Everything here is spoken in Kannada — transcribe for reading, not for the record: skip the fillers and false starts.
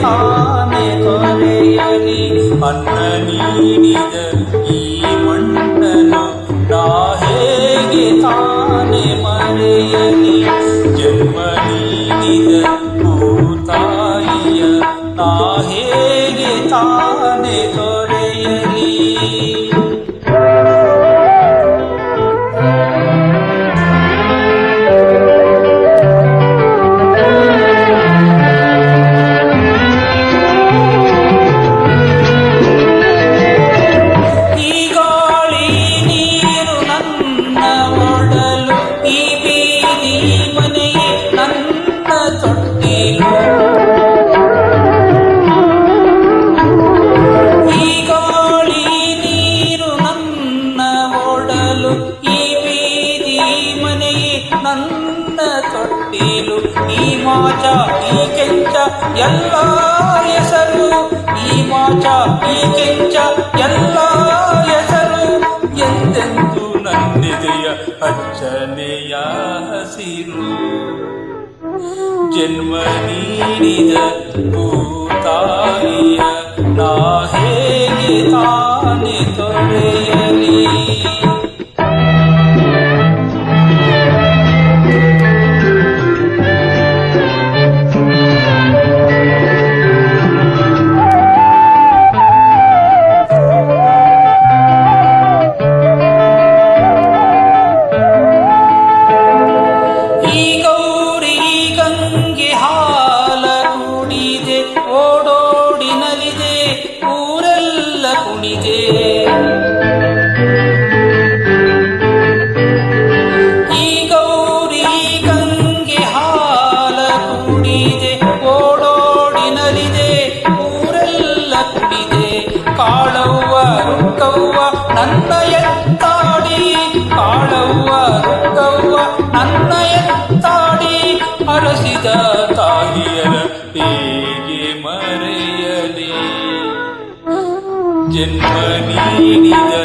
ತಾನೆ ತೊರೆಯಲಿ. ಅನ್ನ ನೀಡಿದ ಈ ಮಣ್ಣನು ನಾ ಹೇಗೆ ತಾನೆ ಮರೆಯಲಿ. ಜನ್ಮ ನೀಡಿದ ಭೂತಾಯಿಯ ನಾ ಹೇಗೆ ತಾನೆ ತೊರೆಯಲಿ. ನನ್ನ ತೊಟ್ಟಿಲು ಈ ಮಾಚ ಈ ಕೆಂಚ ಎಲ್ಲ ಹೆಸರು. ಈ ಮಾಚ ಈ ಕೆಂಚ ಎಲ್ಲ ಹೆಸರು. ಎಂದೆಂದು ನನ್ನೆದೆಯ ಹಚ್ಚನೆಯ ಹಸಿರು. ಜನ್ಮ ನೀಡಿದ ಭೂತಾಯಿಯ ನಾ ಹೇಗೆ ತಾನೆ ತೊರೆಯಲಿ. ಓಡೋಡಿ ನಲಿದೆ ಊರೆಲ್ಲ ಕುಣಿದೆ. ಈ ಗೌರಿ ಗಂಗೆ ಹಾಲ ಕುಡಿದೆ ಓಡೋಡಿ ನಲಿದೆ ಊರೆಲ್ಲ ಕುಣಿದೆ. ಕಾಳವ್ವ ರುಕ್ಕವ್ವ ನನ್ನ ಎತ್ತಾಡಿ, ಕಾಳವ್ವ ರುಕ್ಕವ್ವ ನನ್ನ ಎತ್ತಾಡಿ. ಅರಸಿದ ತಾಯಿಯರ ಹೇಗೆ ಮರೆಯಲಿ. ಜನ್ಮ ನೀಡಿದ